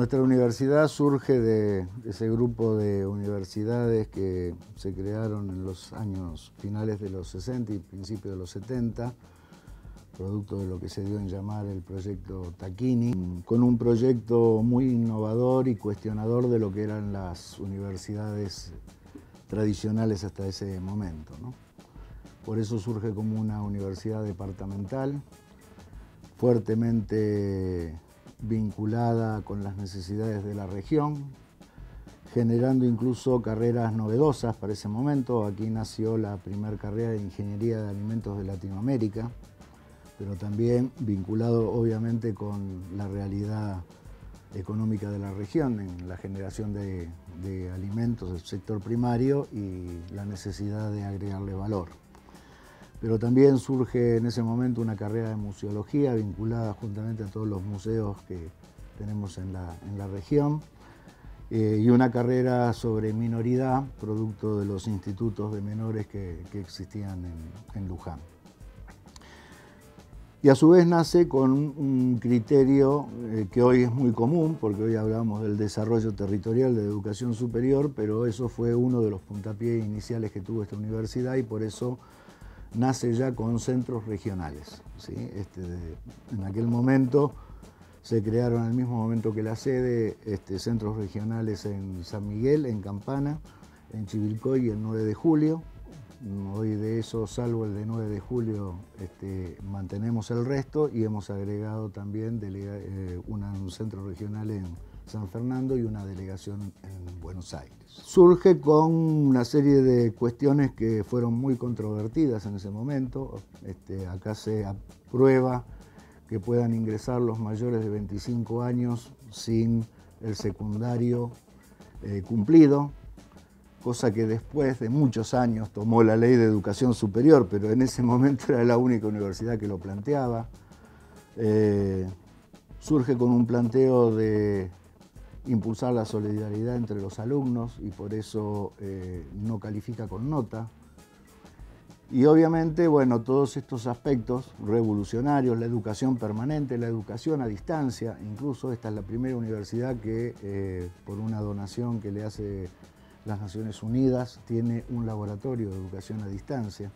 Nuestra universidad surge de ese grupo de universidades que se crearon en los años finales de los 60 y principios de los 70, producto de lo que se dio en llamar el proyecto Tacchini, con un proyecto muy innovador y cuestionador de lo que eran las universidades tradicionales hasta ese momento, ¿no? Por eso surge como una universidad departamental, fuertemente vinculada con las necesidades de la región, generando incluso carreras novedosas para ese momento. Aquí nació la primera carrera de Ingeniería de Alimentos de Latinoamérica, pero también vinculado obviamente con la realidad económica de la región, en la generación de alimentos del sector primario y la necesidad de agregarle valor. Pero también surge en ese momento una carrera de museología vinculada juntamente a todos los museos que tenemos en la región y una carrera sobre minoridad, producto de los institutos de menores que existían en Luján. Y a su vez nace con un criterio que hoy es muy común, porque hoy hablamos del desarrollo territorial de educación superior, pero eso fue uno de los puntapiés iniciales que tuvo esta universidad y por eso nace ya con centros regionales, ¿sí? En aquel momento se crearon al mismo momento que la sede centros regionales en San Miguel, en Campana, en Chivilcoy y el 9 de julio. Hoy de eso, salvo el de 9 de julio, mantenemos el resto y hemos agregado también un centro regional en San Fernando y una delegación en Buenos Aires. Surge con una serie de cuestiones que fueron muy controvertidas en ese momento. Acá se aprueba que puedan ingresar los mayores de 25 años sin el secundario cumplido, cosa que después de muchos años tomó la Ley de Educación Superior, pero en ese momento era la única universidad que lo planteaba. Surge con un planteo de impulsar la solidaridad entre los alumnos y por eso no califica con nota. Y obviamente, bueno, todos estos aspectos revolucionarios, la educación permanente, la educación a distancia, incluso esta es la primera universidad que por una donación que le hace las Naciones Unidas tiene un laboratorio de educación a distancia.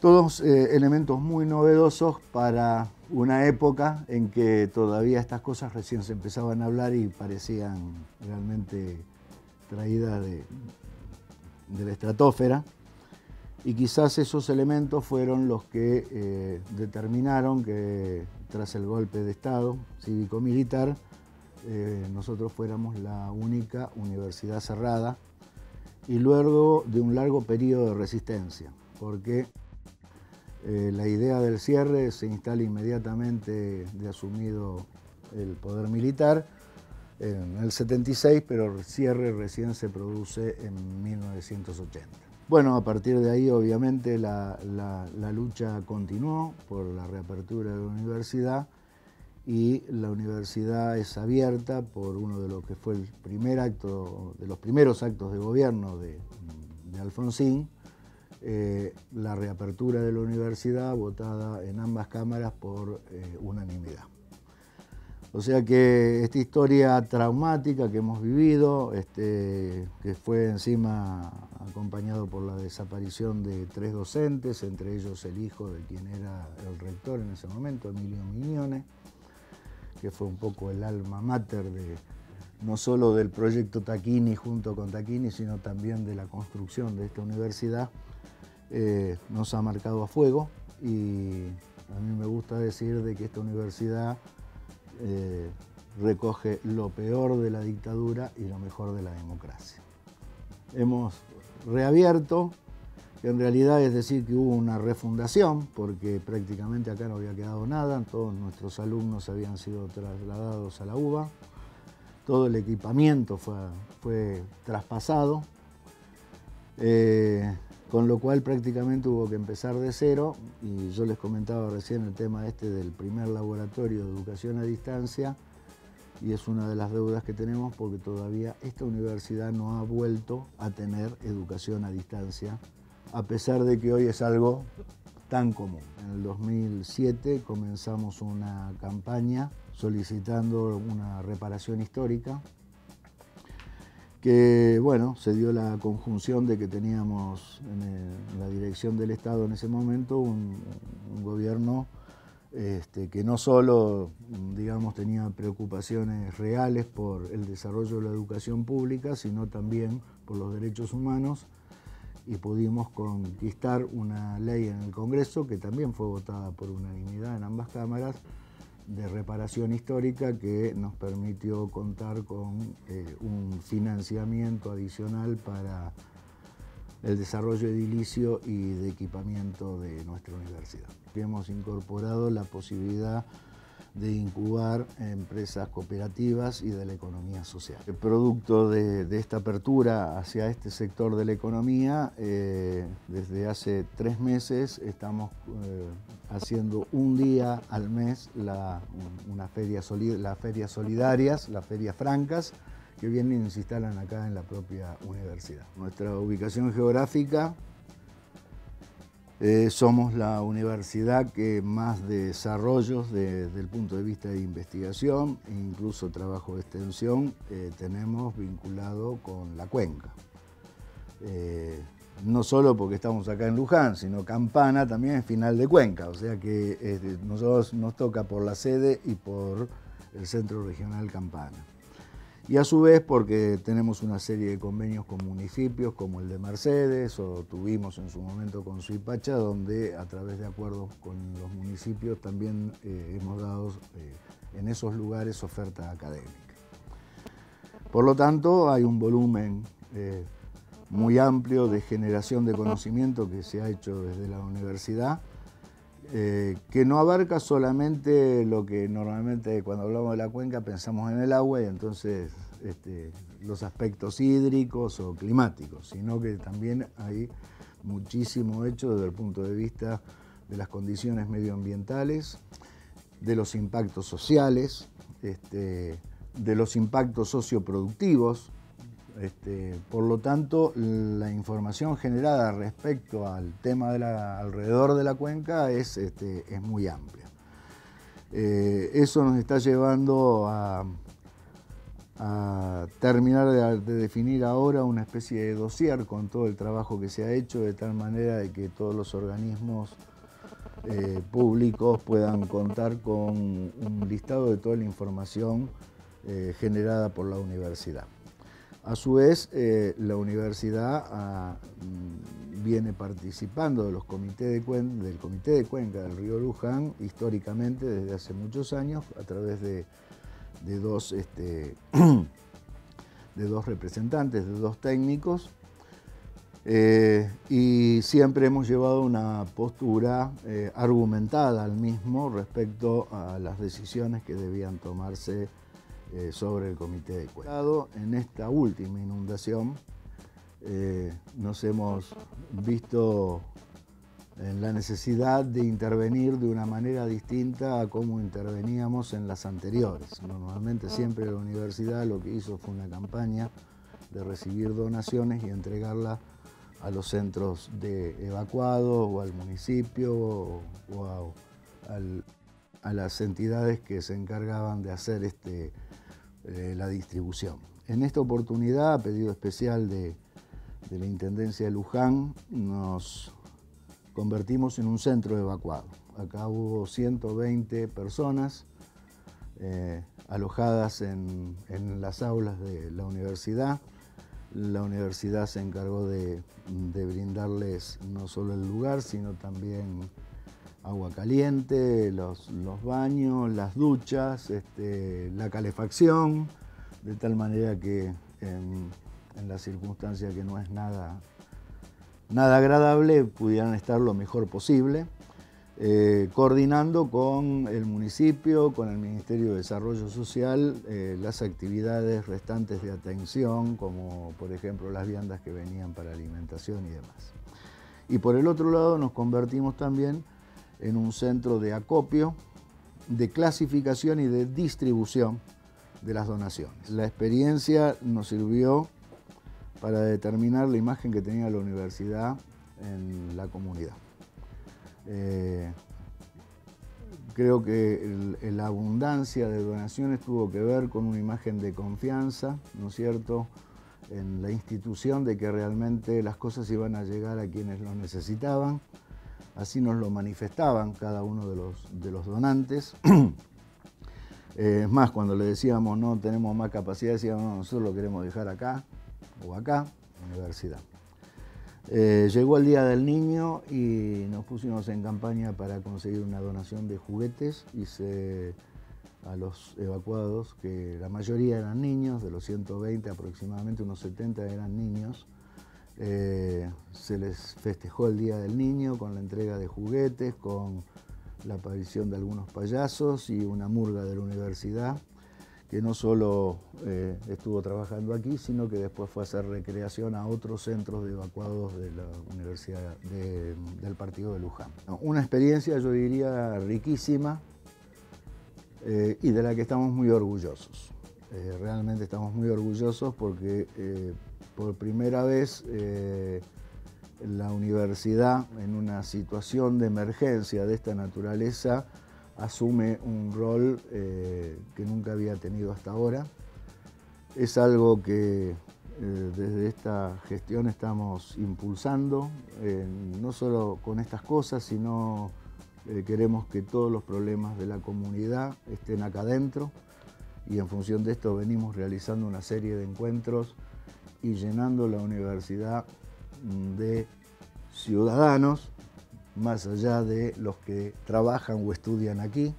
Todos elementos muy novedosos para una época en que todavía estas cosas recién se empezaban a hablar y parecían realmente traídas de la estratosfera. Y quizás esos elementos fueron los que determinaron que tras el golpe de Estado cívico-militar nosotros fuéramos la única universidad cerrada y luego de un largo periodo de resistencia, porque la idea del cierre se instala inmediatamente de asumido el poder militar en el 76, pero el cierre recién se produce en 1980. Bueno, a partir de ahí obviamente la lucha continuó por la reapertura de la universidad y la universidad es abierta por uno de lo que fue el primer acto, de los primeros actos de gobierno de Alfonsín, la reapertura de la universidad votada en ambas cámaras por unanimidad. O sea que esta historia traumática que hemos vivido, que fue encima acompañado por la desaparición de 3 docentes, entre ellos el hijo de quien era el rector en ese momento, Emilio Mignone, que fue un poco el alma mater no solo del proyecto Tacchini junto con Tacchini, sino también de la construcción de esta universidad, nos ha marcado a fuego y a mí me gusta decir de que esta universidad recoge lo peor de la dictadura y lo mejor de la democracia. Hemos reabierto, que en realidad es decir que hubo una refundación, porque prácticamente acá no había quedado nada, todos nuestros alumnos habían sido trasladados a la UBA, todo el equipamiento fue traspasado, con lo cual prácticamente hubo que empezar de cero y yo les comentaba recién el tema del primer laboratorio de educación a distancia y es una de las deudas que tenemos porque todavía esta universidad no ha vuelto a tener educación a distancia a pesar de que hoy es algo tan común. En el 2007 comenzamos una campaña solicitando una reparación histórica, que bueno, se dio la conjunción de que teníamos en la dirección del Estado en ese momento un gobierno que no solo, digamos, tenía preocupaciones reales por el desarrollo de la educación pública, sino también por los derechos humanos, y pudimos conquistar una ley en el Congreso, que también fue votada por unanimidad en ambas cámaras, de reparación histórica, que nos permitió contar con un financiamiento adicional para el desarrollo edilicio y de equipamiento de nuestra universidad. Hemos incorporado la posibilidad de incubar empresas cooperativas y de la economía social. El producto de esta apertura hacia este sector de la economía, desde hace 3 meses estamos haciendo un día al mes las ferias solidarias, las ferias francas, que vienen y se instalan acá en la propia universidad. Nuestra ubicación geográfica, somos la universidad que más desarrollos desde el punto de vista de investigación e incluso trabajo de extensión tenemos vinculado con la cuenca. No solo porque estamos acá en Luján, sino Campana también es final de cuenca, o sea que nosotros nos toca por la sede y por el Centro Regional Campana. Y a su vez porque tenemos una serie de convenios con municipios como el de Mercedes, o tuvimos en su momento con Suipacha, donde a través de acuerdos con los municipios también hemos dado en esos lugares oferta académica. Por lo tanto, hay un volumen muy amplio de generación de conocimiento que se ha hecho desde la universidad, que no abarca solamente lo que normalmente cuando hablamos de la cuenca pensamos en el agua y entonces los aspectos hídricos o climáticos, sino que también hay muchísimo hecho desde el punto de vista de las condiciones medioambientales, de los impactos sociales, de los impactos socioproductivos. Por lo tanto, la información generada respecto al tema alrededor de la cuenca es muy amplia. Eso nos está llevando a terminar de definir ahora una especie de dossier con todo el trabajo que se ha hecho, de tal manera de que todos los organismos públicos puedan contar con un listado de toda la información generada por la universidad. A su vez, la universidad viene participando de los del Comité de Cuenca del Río Luján históricamente desde hace muchos años a través de dos representantes, de 2 técnicos, y siempre hemos llevado una postura argumentada al mismo respecto a las decisiones que debían tomarse sobre el Comité de Cuenca. En esta última inundación nos hemos visto en la necesidad de intervenir de una manera distinta a cómo interveníamos en las anteriores. Normalmente siempre la universidad lo que hizo fue una campaña de recibir donaciones y entregarlas a los centros de evacuados o al municipio o a las entidades que se encargaban de hacer la distribución. En esta oportunidad, a pedido especial de la Intendencia de Luján, nos convertimos en un centro evacuado. Acá hubo 120 personas alojadas en las aulas de la universidad. La universidad se encargó de brindarles no solo el lugar, sino también agua caliente, los baños, las duchas, la calefacción, de tal manera que en la circunstancia que no es nada agradable, pudieran estar lo mejor posible, coordinando con el municipio, con el Ministerio de Desarrollo Social, las actividades restantes de atención, como por ejemplo las viandas que venían para alimentación y demás. Y por el otro lado nos convertimos también en un centro de acopio, de clasificación y de distribución de las donaciones. La experiencia nos sirvió para determinar la imagen que tenía la universidad en la comunidad. Creo que la abundancia de donaciones tuvo que ver con una imagen de confianza, ¿no es cierto?, en la institución, de que realmente las cosas iban a llegar a quienes lo necesitaban. Así nos lo manifestaban cada uno de los donantes. Es más, cuando le decíamos no tenemos más capacidad, decíamos no, nosotros lo queremos dejar acá o acá, universidad. Llegó el Día del Niño y nos pusimos en campaña para conseguir una donación de juguetes. Hice a los evacuados, que la mayoría eran niños, de los 120 aproximadamente, unos 70 eran niños. Se les festejó el Día del Niño con la entrega de juguetes, con la aparición de algunos payasos y una murga de la universidad, que no solo estuvo trabajando aquí, sino que después fue a hacer recreación a otros centros de evacuados de la Universidad del Partido de Luján. Una experiencia, yo diría, riquísima y de la que estamos muy orgullosos. Realmente estamos muy orgullosos porque por primera vez la universidad, en una situación de emergencia de esta naturaleza, asume un rol que nunca había tenido hasta ahora. Es algo que desde esta gestión estamos impulsando, no solo con estas cosas, sino queremos que todos los problemas de la comunidad estén acá adentro, y en función de esto venimos realizando una serie de encuentros y llenando la universidad de ciudadanos, más allá de los que trabajan o estudian aquí.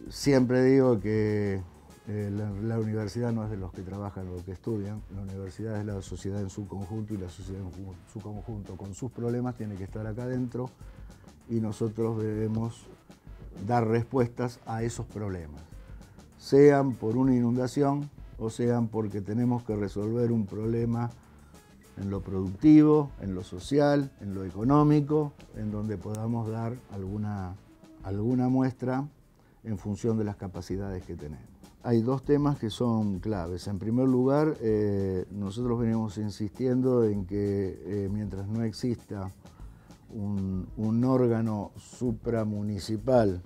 Siempre digo que la universidad no es de los que trabajan o los que estudian, la universidad es la sociedad en su conjunto, y la sociedad en su conjunto con sus problemas tiene que estar acá adentro, y nosotros debemos dar respuestas a esos problemas, sean por una inundación o sean porque tenemos que resolver un problema en lo productivo, en lo social, en lo económico, en donde podamos dar alguna muestra en función de las capacidades que tenemos. Hay dos temas que son claves. En primer lugar, nosotros venimos insistiendo en que mientras no exista un órgano supramunicipal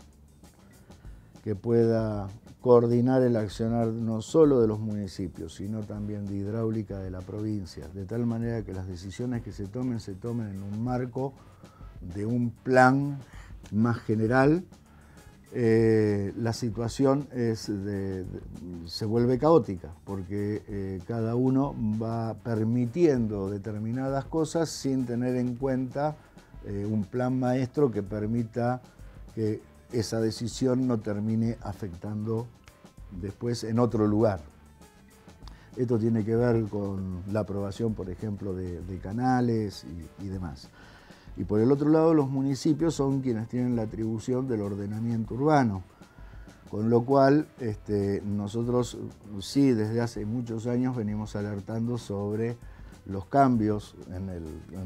que pueda coordinar el accionar no solo de los municipios, sino también de hidráulica de la provincia, de tal manera que las decisiones que se tomen en un marco de un plan más general, la situación se vuelve caótica, porque cada uno va permitiendo determinadas cosas sin tener en cuenta un plan maestro que permita que esa decisión no termine afectando después en otro lugar. Esto tiene que ver con la aprobación, por ejemplo, de canales y demás. Y por el otro lado, los municipios son quienes tienen la atribución del ordenamiento urbano, con lo cual nosotros sí desde hace muchos años venimos alertando sobre los cambios en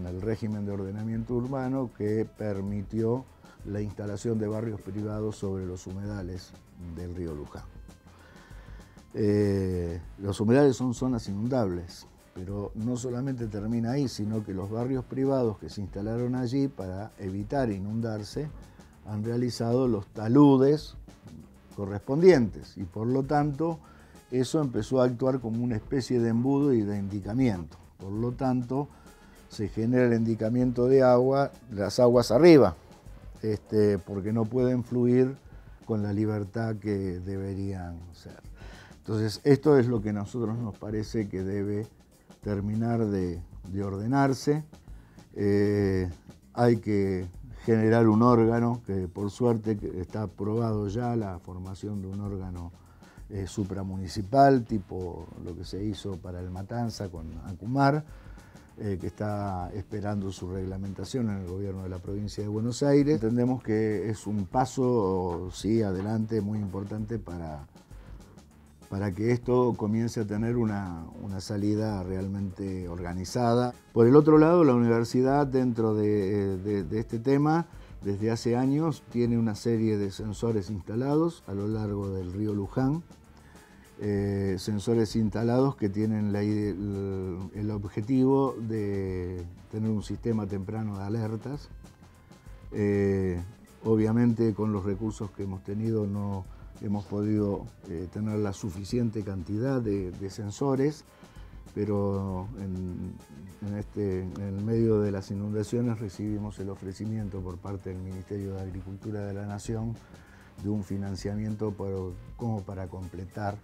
el régimen de ordenamiento urbano que permitió la instalación de barrios privados sobre los humedales del río Luján. Los humedales son zonas inundables, pero no solamente termina ahí, sino que los barrios privados que se instalaron allí para evitar inundarse han realizado los taludes correspondientes, y por lo tanto eso empezó a actuar como una especie de embudo y de endicamiento. Por lo tanto, se genera el endicamiento de agua, las aguas arriba, porque no pueden fluir con la libertad que deberían ser. Entonces, esto es lo que a nosotros nos parece que debe terminar de ordenarse. Hay que generar un órgano, que por suerte está aprobado ya la formación de un órgano supramunicipal, tipo lo que se hizo para el Matanza con Acumar, que está esperando su reglamentación en el gobierno de la provincia de Buenos Aires. Entendemos que es un paso, sí, adelante muy importante para que esto comience a tener una salida realmente organizada. Por el otro lado, la universidad, dentro de este tema, desde hace años tiene una serie de sensores instalados a lo largo del río Luján, sensores instalados que tienen el objetivo de tener un sistema temprano de alertas. Obviamente con los recursos que hemos tenido no hemos podido tener la suficiente cantidad de sensores, pero en el medio de las inundaciones recibimos el ofrecimiento por parte del Ministerio de Agricultura de la Nación de un financiamiento como para completar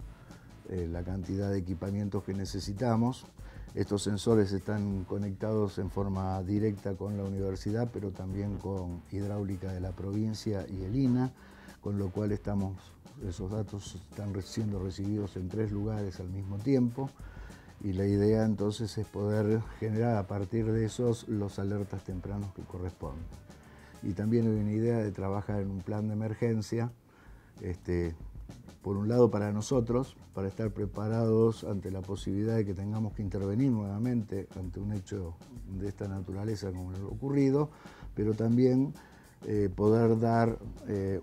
la cantidad de equipamientos que necesitamos. Estos sensores están conectados en forma directa con la universidad, pero también con Hidráulica de la provincia y el INA, con lo cual esos datos están siendo recibidos en 3 lugares al mismo tiempo. Y la idea entonces es poder generar a partir de esos los alertas tempranos que corresponden. Y también hay una idea de trabajar en un plan de emergencia, por un lado para nosotros, para estar preparados ante la posibilidad de que tengamos que intervenir nuevamente ante un hecho de esta naturaleza como lo ocurrido, pero también poder dar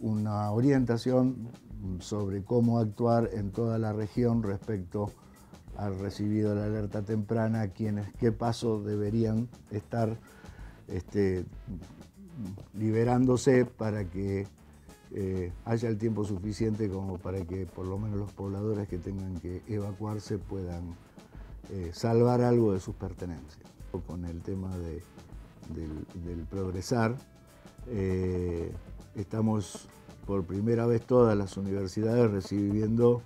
una orientación sobre cómo actuar en toda la región respecto al recibido la alerta temprana, qué pasos deberían estar liberándose para que haya el tiempo suficiente como para que por lo menos los pobladores que tengan que evacuarse puedan salvar algo de sus pertenencias. Con el tema del progresar, estamos por primera vez todas las universidades recibiendo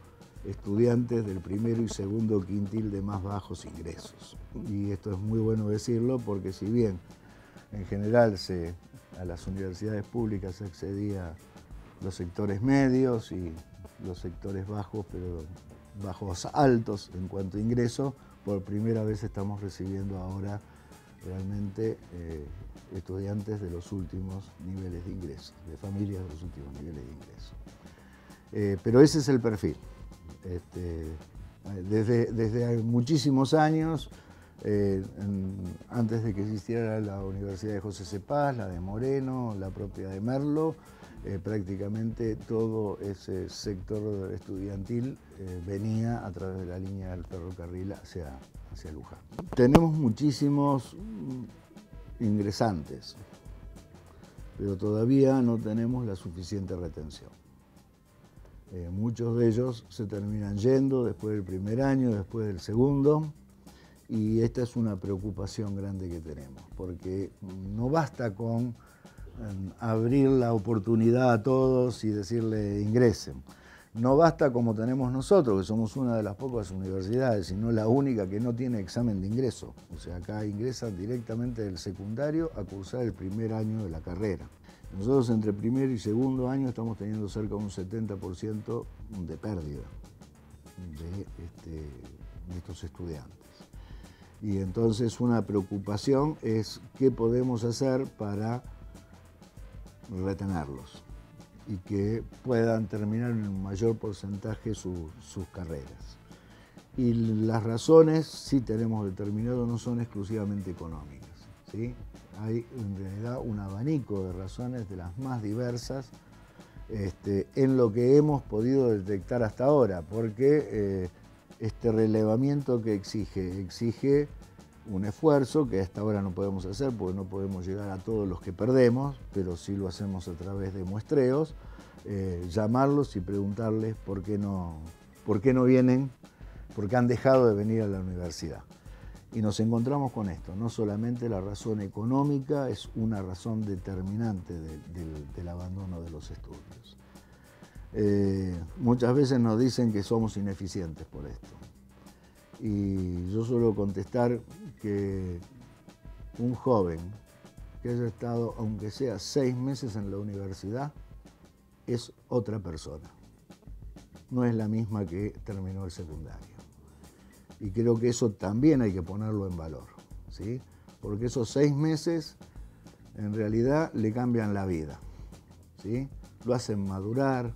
estudiantes del primero y segundo quintil de más bajos ingresos. Y esto es muy bueno decirlo porque si bien en general a las universidades públicas se accedía a los sectores medios y los sectores bajos, pero bajos altos en cuanto a ingreso, por primera vez estamos recibiendo ahora realmente estudiantes de los últimos niveles de ingreso, de familias de los últimos niveles de ingreso. Pero ese es el perfil. Desde muchísimos años, antes de que existiera la Universidad de José C. Paz, la de Moreno, la propia de Merlo, prácticamente todo ese sector estudiantil venía a través de la línea del ferrocarril hacia Luján. Tenemos muchísimos ingresantes, pero todavía no tenemos la suficiente retención. Muchos de ellos se terminan yendo después del primer año, después del segundo, y esta es una preocupación grande que tenemos, porque no basta con abrir la oportunidad a todos y decirle ingresen. No basta como tenemos nosotros, que somos una de las pocas universidades, sino la única que no tiene examen de ingreso. O sea, acá ingresan directamente del secundario a cursar el primer año de la carrera. Nosotros entre primer y segundo año estamos teniendo cerca de un 70% de pérdida de estos estudiantes. Y entonces una preocupación es qué podemos hacer para retenerlos y que puedan terminar en un mayor porcentaje sus carreras. Y las razones, sí tenemos determinado, no son exclusivamente económicas, ¿sí? Hay en realidad un abanico de razones de las más diversas en lo que hemos podido detectar hasta ahora, porque este relevamiento que exige un esfuerzo que hasta ahora no podemos hacer porque no podemos llegar a todos los que perdemos, pero sí lo hacemos a través de muestreos, llamarlos y preguntarles por qué no vienen, por qué han dejado de venir a la universidad. Y nos encontramos con esto, no solamente la razón económica es una razón determinante del abandono de los estudios. Muchas veces nos dicen que somos ineficientes por esto. Y yo suelo contestar que un joven que haya estado, aunque sea 6 meses en la universidad, es otra persona. No es la misma que terminó el secundario. Y creo que eso también hay que ponerlo en valor, ¿sí? Porque esos 6 meses en realidad le cambian la vida, ¿sí? Lo hacen madurar,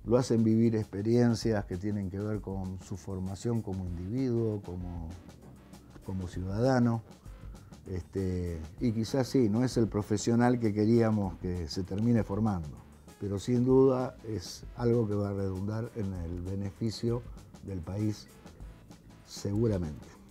lo hacen vivir experiencias que tienen que ver con su formación como individuo, como ciudadano. Y quizás sí, no es el profesional que queríamos que se termine formando, pero sin duda es algo que va a redundar en el beneficio del país seguramente.